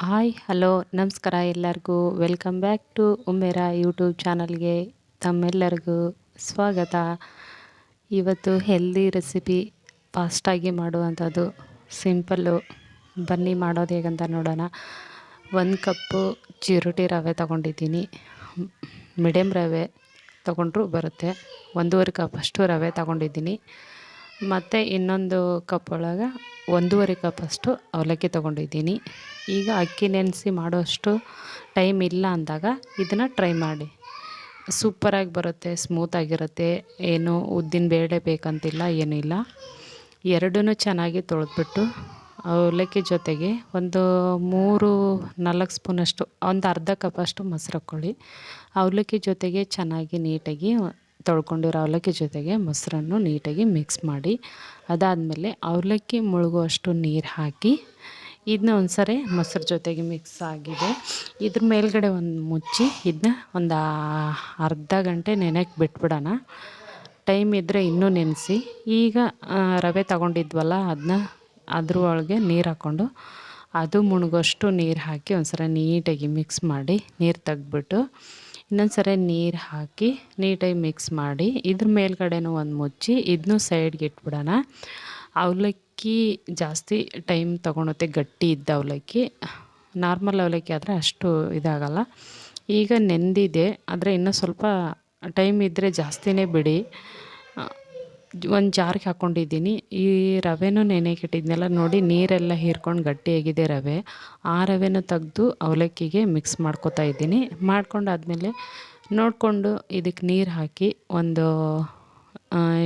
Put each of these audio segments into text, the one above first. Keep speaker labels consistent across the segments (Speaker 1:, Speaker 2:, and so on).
Speaker 1: Hi hello ನಮಸ್ಕಾರ ಎಲ್ಲರಿಗೂ welcome back to ಉಮೇರಾ YouTube ಚಾನಲ್ಗೆ ತಮ್ಮೆಲ್ಲರಿಗೂ ಸ್ವಾಗತ. ಇವತ್ತು ಹೆಲ್ದಿ ರೆಸಿಪಿ ಫಾಸ್ಟಾಗಿ ಮಾಡುವಂಥದ್ದು ಸಿಂಪಲ್ಲು. ಬನ್ನಿ ಮಾಡೋದು ಹೇಗಂತ ನೋಡೋಣ. 1 ಕಪ್ಪು ಚಿರೋಟಿ ರವೆ ತೊಗೊಂಡಿದ್ದೀನಿ. ಮೀಡಿಯಮ್ ರವೆ ತೊಗೊಂಡ್ರೂ ಬರುತ್ತೆ. 1.5 ಕಪ್ ಅಷ್ಟು ರವೆ ತೊಗೊಂಡಿದ್ದೀನಿ. ಮತ್ತು ಇನ್ನೊಂದು ಕಪ್ ಒಳಗೆ 1.5 ಕಪ್ ಅಷ್ಟು ಅವಲಕ್ಕಿ ತೊಗೊಂಡಿದ್ದೀನಿ. ಈಗ ಅಕ್ಕಿ ನೆನೆಸಿ ಮಾಡೋಷ್ಟು ಟೈಮ್ ಇಲ್ಲ ಅಂದಾಗ ಇದನ್ನು ಟ್ರೈ ಮಾಡಿ. ಸೂಪರಾಗಿ ಬರುತ್ತೆ, ಸ್ಮೂತಾಗಿರುತ್ತೆ. ಏನು ಉದ್ದಿನ ಬೇಳೆ ಬೇಕಂತಿಲ್ಲ, ಏನಿಲ್ಲ. ಎರಡೂ ಚೆನ್ನಾಗಿ ತೊಳೆದ್ಬಿಟ್ಟು ಅವಲಕ್ಕಿ ಜೊತೆಗೆ ಒಂದು 3-4 ಸ್ಪೂನಷ್ಟು, ಒಂದು ಅರ್ಧ ಕಪ್ಪಷ್ಟು ಮೊಸರು ಹಾಕ್ಕೊಳ್ಳಿ. ಅವಲಕ್ಕಿ ಜೊತೆಗೆ ಚೆನ್ನಾಗಿ ನೀಟಾಗಿ ತೊಳ್ಕೊಂಡಿರೋ ಅವಲಕ್ಕಿ ಜೊತೆಗೆ ಮೊಸರನ್ನು ನೀಟಾಗಿ ಮಿಕ್ಸ್ ಮಾಡಿ, ಅದಾದಮೇಲೆ ಅವಲಕ್ಕಿ ಮುಳುಗುವಷ್ಟು ನೀರು ಹಾಕಿ ಇದನ್ನ ಒಂದು ಸರಿ ಮೊಸರು ಜೊತೆಗೆ ಮಿಕ್ಸ್ ಆಗಿದೆ. ಇದ್ರ ಮೇಲ್ಗಡೆ ಒಂದು ಮುಚ್ಚಿ ಇದನ್ನ ಒಂದು ಅರ್ಧ ಗಂಟೆ ನೆನೆಯಕ್ಕೆ ಬಿಟ್ಬಿಡೋಣ. ಟೈಮ್ ಇದ್ದರೆ ಇನ್ನೂ ನೆನೆಸಿ. ಈಗ ರವೆ ತಗೊಂಡಿದ್ವಲ್ಲ ಅದನ್ನ ಅದ್ರ ಒಳಗೆ ನೀರು ಹಾಕ್ಕೊಂಡು ಅದು ಮುಳುಗೋಷ್ಟು ನೀರು ಹಾಕಿ ಒಂದು ಸರಿ ನೀಟಾಗಿ ಮಿಕ್ಸ್ ಮಾಡಿ, ನೀರು ತೆಗ್ದ್ಬಿಟ್ಟು ಇನ್ನೊಂದು ಸರಿ ನೀರು ಹಾಕಿ ನೀಟಾಗಿ ಮಿಕ್ಸ್ ಮಾಡಿ ಇದ್ರ ಮೇಲ್ಗಡೆನೂ ಒಂದು ಮುಚ್ಚಿ ಇದನ್ನೂ ಸೈಡ್ಗೆ ಇಟ್ಬಿಡೋಣ. ಅವಲಕ್ಕಿ ಜಾಸ್ತಿ ಟೈಮ್ ತೊಗೊಳುತ್ತೆ, ಗಟ್ಟಿ ಇದ್ದ ಅವಲಕ್ಕಿ. ನಾರ್ಮಲ್ ಅವಲಕ್ಕಿ ಆದರೆ ಅಷ್ಟು ಇದಾಗಲ್ಲ. ಈಗ ನೆಂದಿದೆ, ಆದರೆ ಇನ್ನೂ ಸ್ವಲ್ಪ ಟೈಮ್ ಇದ್ದರೆ ಜಾಸ್ತಿನೇ ಬಿಡಿ. ಒಂದು ಜಾರ್ಗೆ ಹಾಕ್ಕೊಂಡಿದ್ದೀನಿ. ಈ ರವೆನೂ ನೆನೆಯಕ್ಕೆ ಇಟ್ಟಿದ್ನೆಲ್ಲ ನೋಡಿ, ನೀರೆಲ್ಲ ಹೀರ್ಕೊಂಡು ಗಟ್ಟಿಯಾಗಿದೆ ರವೆ. ಆ ರವೆನೂ ತೆಗ್ದು ಅವಲಕ್ಕಿಗೆ ಮಿಕ್ಸ್ ಮಾಡ್ಕೊತಾ ಇದ್ದೀನಿ. ಮಾಡ್ಕೊಂಡಾದ್ಮೇಲೆ ನೋಡಿಕೊಂಡು ಇದಕ್ಕೆ ನೀರು ಹಾಕಿ ಒಂದು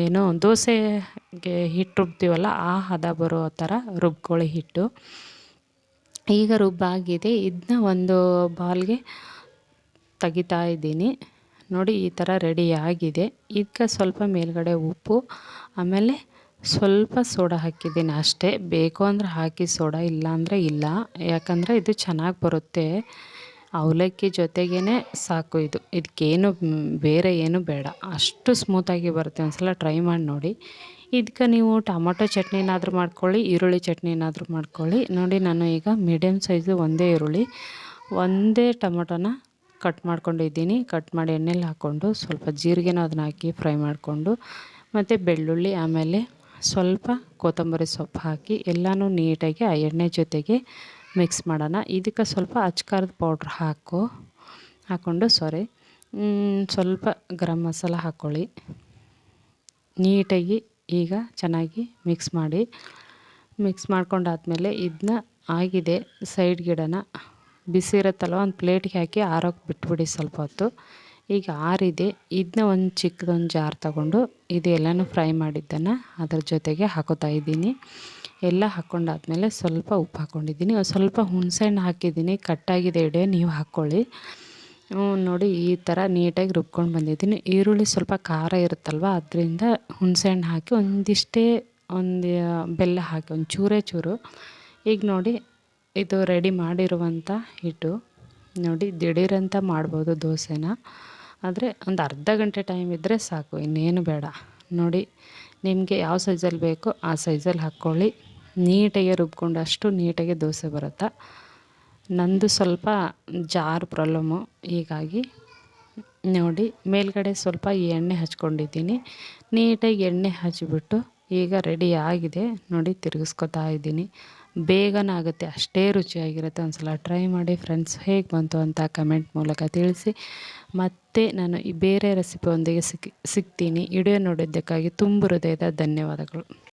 Speaker 1: ಏನೋ ದೋಸೆಗೆ ಹಿಟ್ಟು ರುಬ್ತೀವಲ್ಲ ಆ ಹದ ಬರೋ ಥರ ರುಬ್ಕೊಳ್ಳಿ ಹಿಟ್ಟು. ಈಗ ರುಬ್ಬಾಗಿದೆ. ಇದನ್ನ ಒಂದು ಬೌಲ್ಗೆ ತೆಗಿತಾ ಇದ್ದೀನಿ. ನೋಡಿ, ಈ ಥರ ರೆಡಿ ಆಗಿದೆ. ಇದಕ್ಕೆ ಸ್ವಲ್ಪ ಮೇಲ್ಗಡೆ ಉಪ್ಪು, ಆಮೇಲೆ ಸ್ವಲ್ಪ ಸೋಡಾ ಹಾಕಿದ್ದೀನಿ ಅಷ್ಟೇ. ಬೇಕು ಅಂದರೆ ಹಾಕಿ ಸೋಡಾ, ಇಲ್ಲ ಅಂದರೆ ಇಲ್ಲ. ಯಾಕಂದರೆ ಇದು ಚೆನ್ನಾಗಿ ಬರುತ್ತೆ. ಅವಲಕ್ಕಿ ಜೊತೆಗೇ ಸಾಕು ಇದು. ಇದಕ್ಕೇನು ಬೇರೆ ಏನು ಬೇಡ, ಅಷ್ಟು ಸ್ಮೂತಾಗಿ ಬರುತ್ತೆ. ಒಂದು ಸಲ ಟ್ರೈ ಮಾಡಿ ನೋಡಿ. ಇದಕ್ಕೆ ನೀವು ಟೊಮೊಟೊ ಚಟ್ನಿನಾದರೂ ಮಾಡ್ಕೊಳ್ಳಿ, ಈರುಳ್ಳಿ ಚಟ್ನಿನಾದರೂ ಮಾಡ್ಕೊಳ್ಳಿ. ನೋಡಿ, ನಾನು ಈಗ ಮೀಡಿಯಮ್ ಸೈಜು ಒಂದೇ ಈರುಳ್ಳಿ, ಒಂದೇ ಟೊಮೊಟೊನ ಕಟ್ ಮಾಡ್ಕೊಂಡಿದ್ದೀನಿ. ಕಟ್ ಮಾಡಿ ಎಣ್ಣೆಲಿ ಹಾಕ್ಕೊಂಡು ಸ್ವಲ್ಪ ಜೀರಿಗೆನ ಅದನ್ನ ಹಾಕಿ ಫ್ರೈ ಮಾಡಿಕೊಂಡು, ಮತ್ತು ಬೆಳ್ಳುಳ್ಳಿ, ಆಮೇಲೆ ಸ್ವಲ್ಪ ಕೊತ್ತಂಬರಿ ಸೊಪ್ಪು ಹಾಕಿ ಎಲ್ಲನೂ ನೀಟಾಗಿ ಆ ಎಣ್ಣೆ ಜೊತೆಗೆ ಮಿಕ್ಸ್ ಮಾಡೋಣ. ಇದಕ್ಕೆ ಸ್ವಲ್ಪ ಅಚ್ಕಾರದ ಪೌಡ್ರ್ ಹಾಕ್ಕೊಂಡು ಸ್ವಲ್ಪ ಗರಂ ಮಸಾಲ ಹಾಕ್ಕೊಳ್ಳಿ. ನೀಟಾಗಿ ಈಗ ಚೆನ್ನಾಗಿ ಮಿಕ್ಸ್ ಮಾಡಿ, ಮಿಕ್ಸ್ ಮಾಡ್ಕೊಂಡಾದ್ಮೇಲೆ ಇದನ್ನ ಆಗಿದೆ ಸೈಡ್ಗಿಡೋಣ. ಬಿಸಿ ಇರುತ್ತಲ್ವ, ಒಂದು ಪ್ಲೇಟ್ಗೆ ಹಾಕಿ ಆರೋಕ್ಕೆ ಬಿಟ್ಬಿಡಿ ಸ್ವಲ್ಪ ಹೊತ್ತು. ಈಗ ಆರಿದೆ. ಇದನ್ನ ಒಂದು ಚಿಕ್ಕದೊಂದು ಜಾರ್ ತಗೊಂಡು ಇದು ಎಲ್ಲನೂ ಫ್ರೈ ಮಾಡಿದ್ದನ್ನು ಅದ್ರ ಜೊತೆಗೆ ಹಾಕೋತಾ ಇದ್ದೀನಿ. ಎಲ್ಲ ಹಾಕ್ಕೊಂಡಾದ್ಮೇಲೆ ಸ್ವಲ್ಪ ಉಪ್ಪು ಹಾಕ್ಕೊಂಡಿದ್ದೀನಿ, ಸ್ವಲ್ಪ ಹುಣಸೆಹಣ್ಣು ಹಾಕಿದ್ದೀನಿ. ಕಟ್ಟಾಗಿದೆ ಎಡೆ, ನೀವು ಹಾಕ್ಕೊಳ್ಳಿ. ನೋಡಿ, ಈ ಥರ ನೀಟಾಗಿ ರುಬ್ಕೊಂಡು ಬಂದಿದ್ದೀನಿ. ಈರುಳ್ಳಿ ಸ್ವಲ್ಪ ಖಾರ ಇರುತ್ತಲ್ವ, ಅದರಿಂದ ಹುಣಸೆಹಣ್ಣು ಹಾಕಿ ಒಂದಿಷ್ಟೇ ಒಂದು ಬೆಲ್ಲ ಹಾಕಿ ಒಂದು ಚೂರು. ಈಗ ನೋಡಿ, ಇದು ರೆಡಿ ಮಾಡಿರುವಂಥ ಹಿಟ್ಟು. ನೋಡಿ, ದಿಢೀರಂತ ಮಾಡ್ಬೋದು ದೋಸೆನ, ಆದರೆ ಒಂದು ಅರ್ಧ ಗಂಟೆ ಟೈಮ್ ಇದ್ದರೆ ಸಾಕು, ಇನ್ನೇನು ಬೇಡ. ನೋಡಿ, ನಿಮಗೆ ಯಾವ ಸೈಜಲ್ಲಿ ಬೇಕೋ ಆ ಸೈಜಲ್ಲಿ ಹಾಕ್ಕೊಳ್ಳಿ. ನೀಟಾಗಿ ರುಬ್ಕೊಂಡು ಅಷ್ಟು ನೀಟಾಗಿ ದೋಸೆ ಬರುತ್ತೆ. ನಂದು ಸ್ವಲ್ಪ ಜಾರ್ ಪ್ರಾಬ್ಲಮ್ಮು, ಹೀಗಾಗಿ ನೋಡಿ ಮೇಲ್ಗಡೆ ಸ್ವಲ್ಪ ಎಣ್ಣೆ ಹಚ್ಕೊಂಡಿದ್ದೀನಿ. ನೀಟಾಗಿ ಎಣ್ಣೆ ಹಚ್ಚಿಬಿಟ್ಟು ಈಗ ರೆಡಿ ಆಗಿದೆ. ನೋಡಿ, ತಿರುಗಿಸ್ಕೊತಾ ಇದ್ದೀನಿ. ಬೇಗನೆ ಆಗುತ್ತೆ, ಅಷ್ಟೇ ರುಚಿಯಾಗಿರುತ್ತೆ. ಒಂದು ಸಲ ಟ್ರೈ ಮಾಡಿ ಫ್ರೆಂಡ್ಸ್. ಹೇಗೆ ಬಂತು ಅಂತ ಕಮೆಂಟ್ ಮೂಲಕ ತಿಳಿಸಿ. ಮತ್ತು ನಾನು ಈ ಬೇರೆ ರೆಸಿಪಿಯೊಂದಿಗೆ ಸಿಗ್ತೀನಿ. ವಿಡಿಯೋ ನೋಡಿದ್ದಕ್ಕಾಗಿ ತುಂಬ ಹೃದಯದ ಧನ್ಯವಾದಗಳು.